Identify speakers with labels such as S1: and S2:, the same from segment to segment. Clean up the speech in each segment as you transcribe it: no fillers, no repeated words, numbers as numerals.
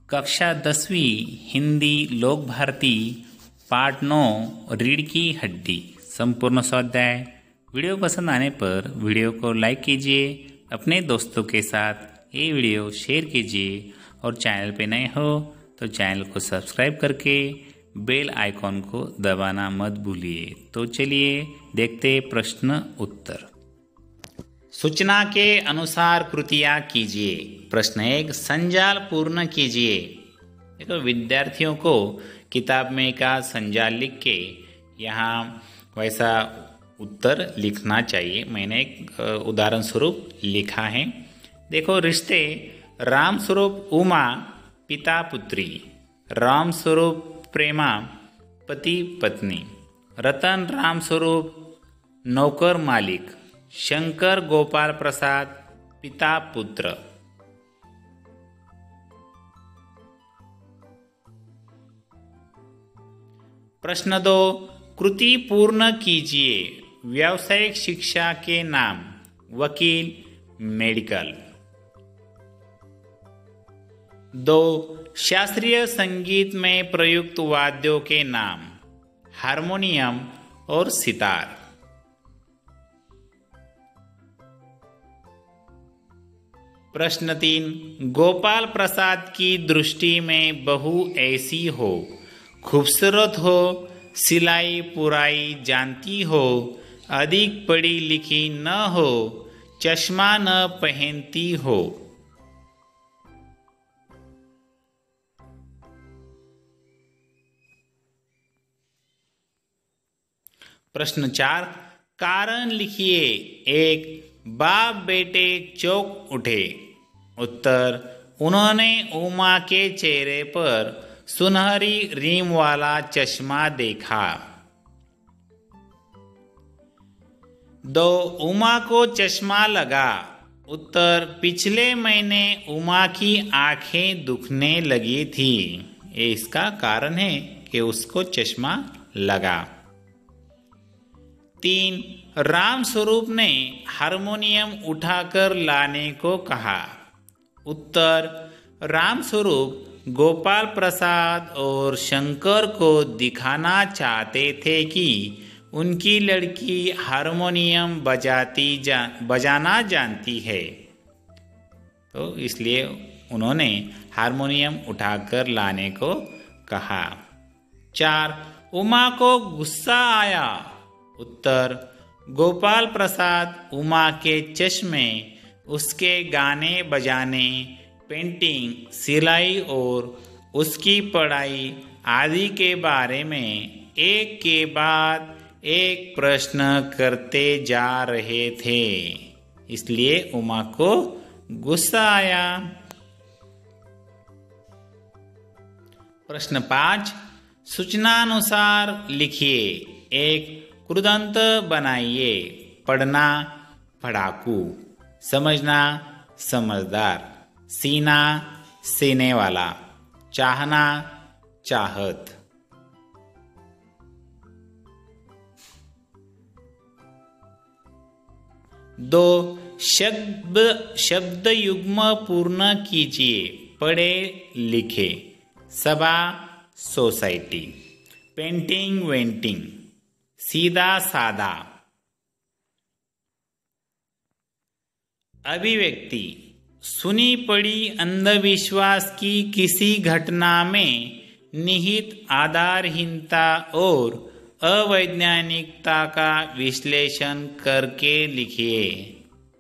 S1: कक्षा 10वीं हिंदी लोक भारती पाठ 9 रीढ़ की हड्डी संपूर्ण स्वाध्याय। वीडियो पसंद आने पर वीडियो को लाइक कीजिए, अपने दोस्तों के साथ ये वीडियो शेयर कीजिए और चैनल पे नए हो तो चैनल को सब्सक्राइब करके बेल आइकॉन को दबाना मत भूलिए। तो चलिए देखते प्रश्न उत्तर। सूचना के अनुसार कृतियाँ कीजिए। प्रश्न 1, संजाल पूर्ण कीजिए। देखो, विद्यार्थियों को किताब में का संजाल लिख के यहाँ वैसा उत्तर लिखना चाहिए। मैंने एक उदाहरण स्वरूप लिखा है। देखो, रिश्ते राम स्वरूप उमा पिता पुत्री, राम स्वरूप प्रेमा पति पत्नी, रतन राम स्वरूप नौकर मालिक, शंकर गोपाल प्रसाद पिता पुत्र। प्रश्न 2, कृति पूर्ण कीजिए। व्यावसायिक शिक्षा के नाम, वकील, मेडिकल। 2, शास्त्रीय संगीत में प्रयुक्त वाद्यों के नाम, हारमोनियम और सितार। प्रश्न 3, गोपाल प्रसाद की दृष्टि में बहू ऐसी हो, खूबसूरत हो, सिलाई पुराई जानती हो, अधिक पढ़ी लिखी न हो, चश्मा न पहनती हो। प्रश्न 4, कारण लिखिए। 1, बाप बेटे चौंक उठे। उत्तर, उन्होंने उमा के चेहरे पर सुनहरी रीम वाला चश्मा देखा। 2, उमा को चश्मा लगा। उत्तर, पिछले महीने उमा की आंखें दुखने लगी थी। ये इसका कारण है कि उसको चश्मा लगा। 3, राम स्वरूप ने हारमोनियम उठाकर लाने को कहा। उत्तर, राम स्वरूप गोपाल प्रसाद और शंकर को दिखाना चाहते थे कि उनकी लड़की हारमोनियम बजाना जानती है, तो इसलिए उन्होंने हारमोनियम उठाकर लाने को कहा। 4, उमा को गुस्सा आया। उत्तर, गोपाल प्रसाद उमा के चश्मे, उसके गाने बजाने, पेंटिंग, सिलाई और उसकी पढ़ाई आदि के बारे में एक के बाद एक प्रश्न करते जा रहे थे, इसलिए उमा को गुस्सा आया। प्रश्न 5, सूचनानुसार लिखिए। 1, कृदंत बनाइए। पढ़ना पढ़ाकू, समझना समझदार, सीना सीने वाला, चाहना चाहत। 2, शब्द युग्म पूर्ण कीजिए। पढ़े लिखे, सभा सोसाइटी, पेंटिंग वेंटिंग, सीधा सादा। अभिव्यक्ति, सुनी पड़ी अंधविश्वास की किसी घटना में निहित आधारहीनता और अवैज्ञानिकता का विश्लेषण करके लिखिए।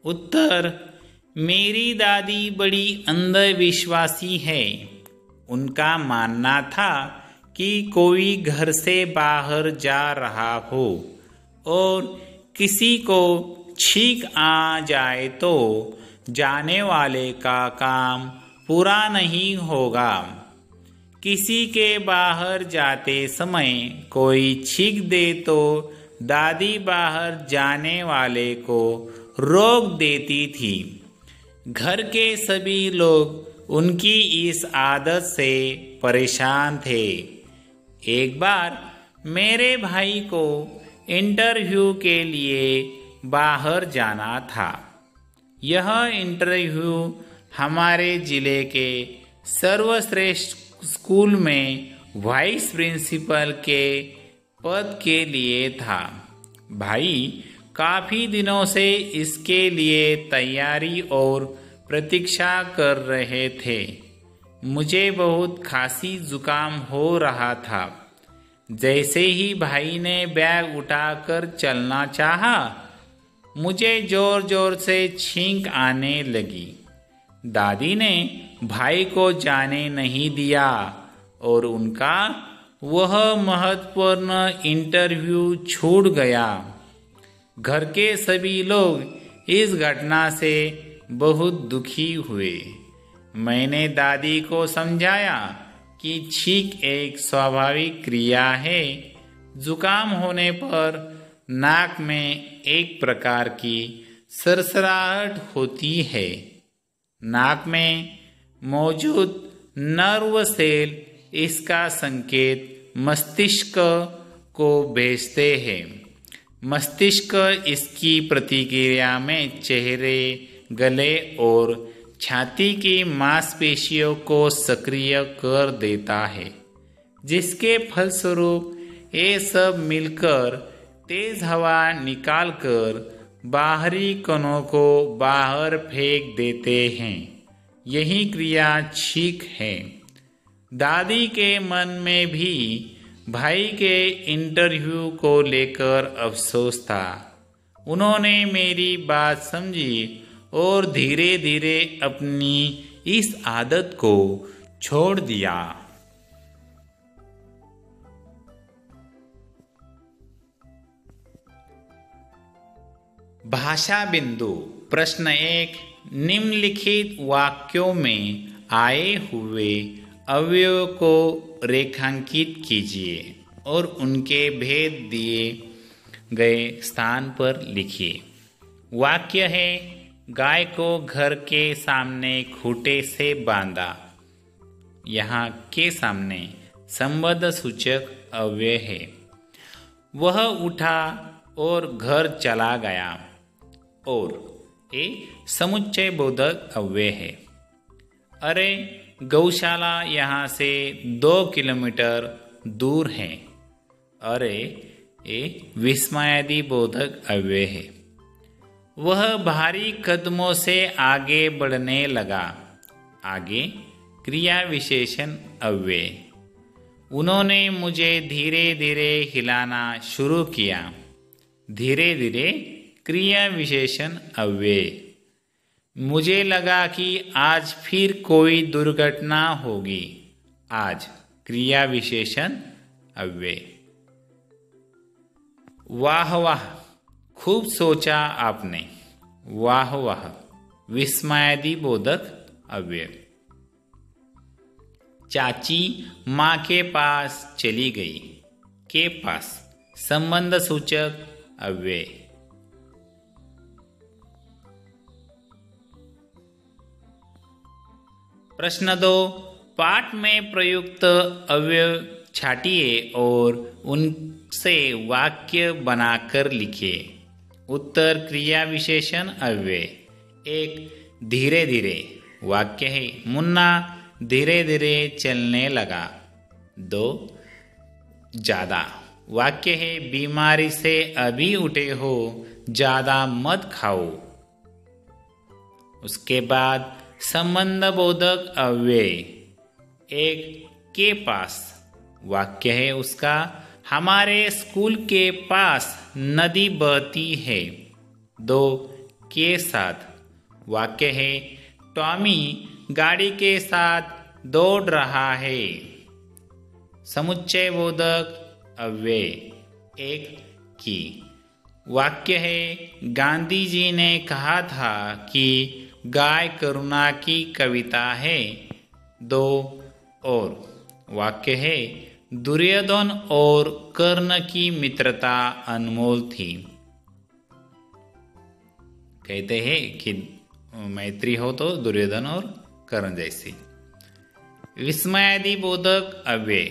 S1: उत्तर, मेरी दादी बड़ी अंधविश्वासी है। उनका मानना था कि कोई घर से बाहर जा रहा हो और किसी को छींक आ जाए तो जाने वाले का काम पूरा नहीं होगा। किसी के बाहर जाते समय कोई छींक दे तो दादी बाहर जाने वाले को रोक देती थी। घर के सभी लोग उनकी इस आदत से परेशान थे। एक बार मेरे भाई को इंटरव्यू के लिए बाहर जाना था। यह इंटरव्यू हमारे जिले के सर्वश्रेष्ठ स्कूल में वाइस प्रिंसिपल के पद के लिए था। भाई काफी दिनों से इसके लिए तैयारी और प्रतीक्षा कर रहे थे। मुझे बहुत खांसी जुकाम हो रहा था। जैसे ही भाई ने बैग उठाकर चलना चाहा, मुझे जोर जोर से छींक आने लगी। दादी ने भाई को जाने नहीं दिया और उनका वह महत्वपूर्ण इंटरव्यू छूट गया। घर के सभी लोग इस घटना से बहुत दुखी हुए। मैंने दादी को समझाया कि छींक एक स्वाभाविक क्रिया है। जुकाम होने पर नाक में एक प्रकार की सरसराहट होती है। नाक में मौजूद नर्व सेल इसका संकेत मस्तिष्क को भेजते हैं। मस्तिष्क इसकी प्रतिक्रिया में चेहरे, गले और छाती की मांसपेशियों को सक्रिय कर देता है, जिसके फलस्वरूप ये सब मिलकर तेज हवा निकालकर बाहरी कणों को बाहर फेंक देते हैं। यही क्रिया छींक है। दादी के मन में भी भाई के इंटरव्यू को लेकर अफसोस था। उन्होंने मेरी बात समझी और धीरे धीरे अपनी इस आदत को छोड़ दिया। भाषा बिंदु। प्रश्न 1, निम्नलिखित वाक्यों में आए हुए अवयवों को रेखांकित कीजिए और उनके भेद दिए गए स्थान पर लिखिए। वाक्य है, गाय को घर के सामने खूंटे से बांधा। यहाँ के सामने संबंध सूचक अव्यय है। वह उठा और घर चला गया। और ए समुच्चय बोधक अव्यय है। अरे गौशाला यहाँ से 2 किलोमीटर दूर है। अरे ए विस्मयादि बोधक अव्यय है। वह भारी कदमों से आगे बढ़ने लगा। आगे क्रिया विशेषण अव्यय। उन्होंने मुझे धीरे धीरे हिलाना शुरू किया। धीरे धीरे क्रिया विशेषण अव्यय। मुझे लगा कि आज फिर कोई दुर्घटना होगी। आज क्रिया विशेषण अव्यय। वाह वाह, खूब सोचा आपने। वाह वाह विस्मयादि बोधक अव्यय। चाची माँ के पास चली गई। के पास संबंध सूचक अव्यय। प्रश्न 2, पाठ में प्रयुक्त अवयव छाटिए और उनसे वाक्य बनाकर लिखिए। उत्तर क्रिया विशेषण अव्यय। 1, धीरे धीरे। वाक्य है, मुन्ना धीरे धीरे चलने लगा। 2, ज्यादा। वाक्य है, बीमारी से अभी उठे हो, ज्यादा मत खाओ। उसके बाद संबंध बोधक अव्यय। 1, के पास। वाक्य है उसका, हमारे स्कूल के पास नदी बहती है। 2, के साथ। वाक्य है, टॉमी गाड़ी के साथ दौड़ रहा है। समुच्चय बोधक अव्यय। 1, की। वाक्य है, गांधी जी ने कहा था कि गाय करुणा की कविता है। 2, और। वाक्य है, दुर्योधन और कर्ण की मित्रता अनमोल थी। कहते हैं कि मैत्री हो तो दुर्योधन और कर्ण जैसी। विस्मयादि बोधक अव्यय।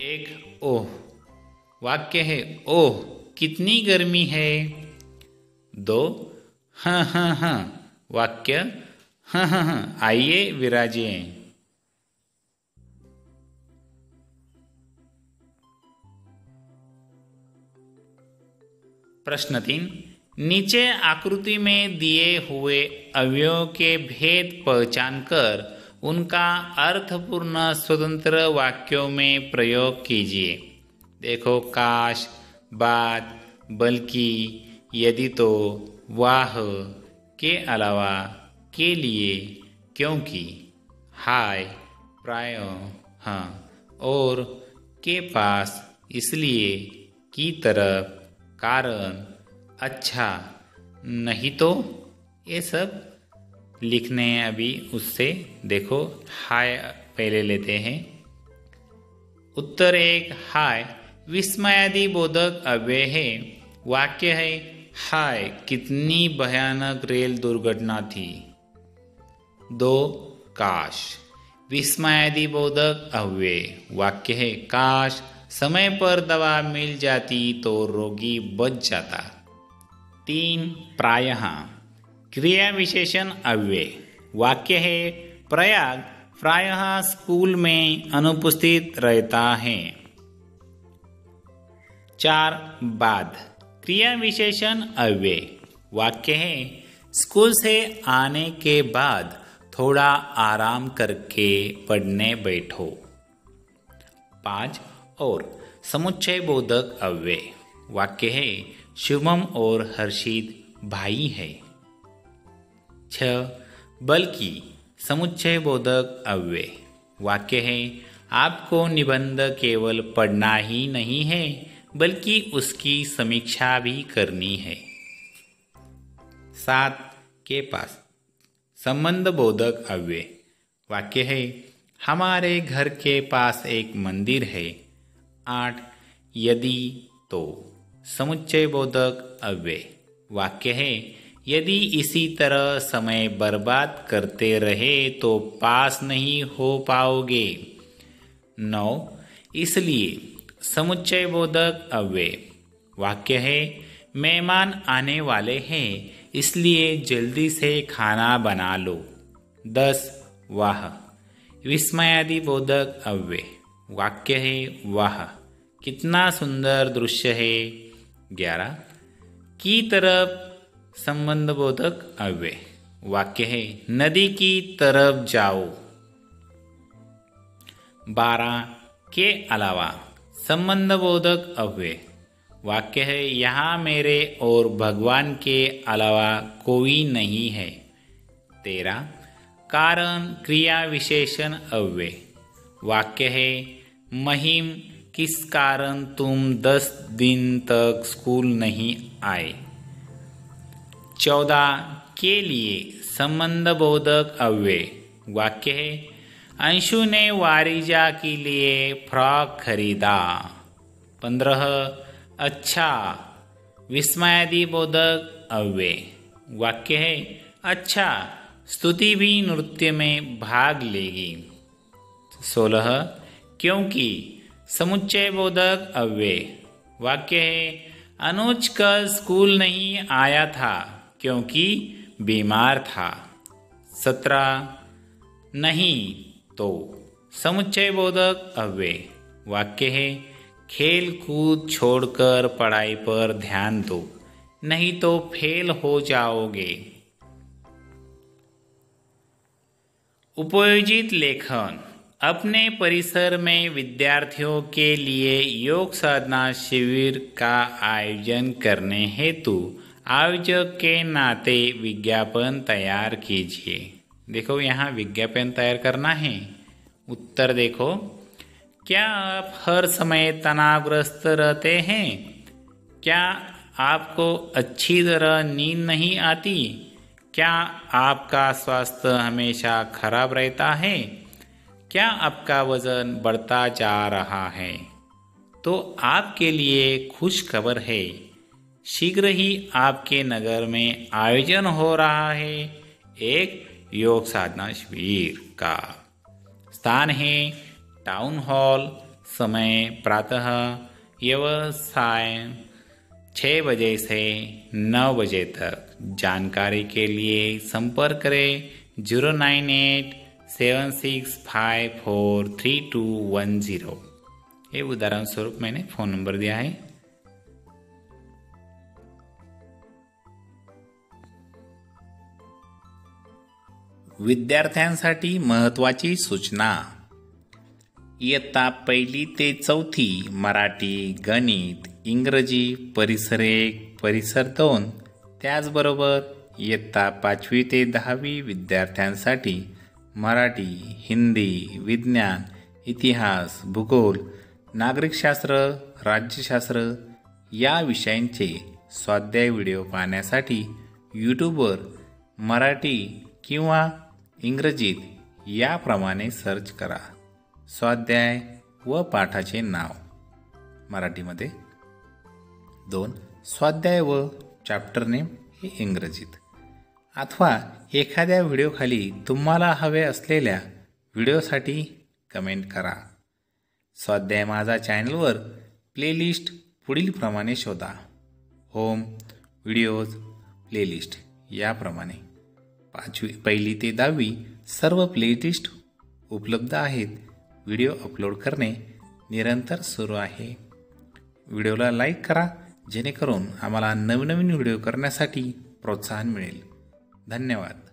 S1: 1, ओह। वाक्य है, ओह कितनी गर्मी है। 2, हाँ हाँ हाँ। वाक्य, हाँ हाँ हाँ आइए विराजिए। प्रश्न 3, नीचे आकृति में दिए हुए अवयवों के भेद पहचान कर उनका अर्थपूर्ण स्वतंत्र वाक्यों में प्रयोग कीजिए। देखो, काश, बात, बल्कि, यदि तो, वाह, के अलावा, के लिए, क्योंकि, हाय, प्राय, हाँ, और, के पास, इसलिए, की तरफ, कारण, अच्छा, नहीं तो, ये सब लिखने हैं अभी उससे। देखो, हाय पहले लेते हैं। उत्तर 1, हाय विस्मयादि बोधक अव्यय है। वाक्य है, हाय कितनी भयानक रेल दुर्घटना थी। 2, काश विस्मयादि बोधक अव्यय। वाक्य है, काश समय पर दवा मिल जाती तो रोगी बच जाता। 3, प्रायः क्रिया विशेषण अव्यय। वाक्य है, प्रयाग प्रायः स्कूल में अनुपस्थित रहता है। 4, बाद क्रिया विशेषण अव्यय। वाक्य है, स्कूल से आने के बाद थोड़ा आराम करके पढ़ने बैठो। 5, और समुच्चय बोधक अव्यय। वाक्य है, शुभम और हर्षित भाई है। 6, बल्कि समुच्चय बोधक अव्यय। वाक्य है, आपको निबंध केवल पढ़ना ही नहीं है बल्कि उसकी समीक्षा भी करनी है। 7, के पास संबंध बोधक अव्यय। वाक्य है, हमारे घर के पास एक मंदिर है। 8, यदि तो समुच्चय बोधक अव्यय। वाक्य है, यदि इसी तरह समय बर्बाद करते रहे तो पास नहीं हो पाओगे। 9, इसलिए समुच्चय बोधक अव्यय। वाक्य है, मेहमान आने वाले हैं इसलिए जल्दी से खाना बना लो। 10, वाह विस्मयादि बोधक अव्यय। वाक्य है, वाह कितना सुंदर दृश्य है। 11, की तरफ संबंध बोधक अव्यय। वाक्य है, नदी की तरफ जाओ। 12, के अलावा संबंध बोधक अव्यय। वाक्य है, यहाँ मेरे और भगवान के अलावा कोई नहीं है। 13, कारण क्रिया विशेषण अव्यय। वाक्य है, महिम किस कारण तुम 10 दिन तक स्कूल नहीं आए। 14, के लिए संबंध बोधक अव्यय। वाक्य है, अंशु ने वारिजा के लिए फ्रॉक खरीदा। 15, अच्छा विस्मयादि बोधक अव्यय। वाक्य है, अच्छा स्तुति भी नृत्य में भाग लेगी। 16, क्योंकि समुच्चय बोधक अव्यय। वाक्य है, अनुज कल स्कूल नहीं आया था क्योंकि बीमार था। 17, नहीं तो समुच्चय बोधक अव्यय। वाक्य है, खेल कूद छोड़कर पढ़ाई पर ध्यान दो नहीं तो फेल हो जाओगे। उपयोजित लेखन। अपने परिसर में विद्यार्थियों के लिए योग साधना शिविर का आयोजन करने हेतु आयोजक के नाते विज्ञापन तैयार कीजिए। देखो, यहाँ विज्ञापन तैयार करना है। उत्तर देखो, क्या आप हर समय तनावग्रस्त रहते हैं? क्या आपको अच्छी तरह नींद नहीं आती? क्या आपका स्वास्थ्य हमेशा खराब रहता है? क्या आपका वजन बढ़ता जा रहा है? तो आपके लिए खुश खबर है, शीघ्र ही आपके नगर में आयोजन हो रहा है एक योग साधना शिविर का। स्थान है टाउन हॉल। समय प्रातः व्यवसाय 6 बजे से 9 बजे तक। जानकारी के लिए संपर्क करें 09876543210। ये उदाहरण स्वरूप मैंने फ़ोन नंबर दिया है। विद्यार्थ्यांसाठी महत्त्वाची सूचना. इयत्ता 1 ते 4 मराठी, गणित, इंग्रजी, परिसर 1, परिसर 2, त्याचबरोबर इयत्ता 5वी ते 10वी विद्यार्थ्यांसाठी मराठी, हिंदी, विज्ञान, इतिहास, भूगोल, नागरिकशास्त्र, राज्यशास्त्र या विषयांचे स्वाध्याय व्हिडिओ पाहण्यासाठी यूट्यूबवर मराठी किंवा इंग्रजीत याप्रमाणे सर्च करा. स्वाध्याय व पाठाचे नाव मराठीमध्ये, 2 स्वाध्याय व चॅप्टर नेम हे इंग्रजीत, अथवा एखाद्या व्हिडिओखाली तुम्हाला हवे असलेल्या व्हिडिओसाठी कमेंट करा. स्वाध्याय माझा चॅनलवर प्लेलिस्ट पुढीलप्रमाणे शोधा. होम, व्हिडिओज, प्लेलिस्ट याप्रमाणे 1 ते 10वी सर्व प्लेलिस्ट उपलब्ध आहेत. व्हिडिओ अपलोड करणे निरंतर सुरू आहे. व्हिडिओला लाईक करा जेणेकरून आम्हाला नवनवीन व्हिडिओ करण्यासाठी प्रोत्साहन मिळेल. धन्यवाद.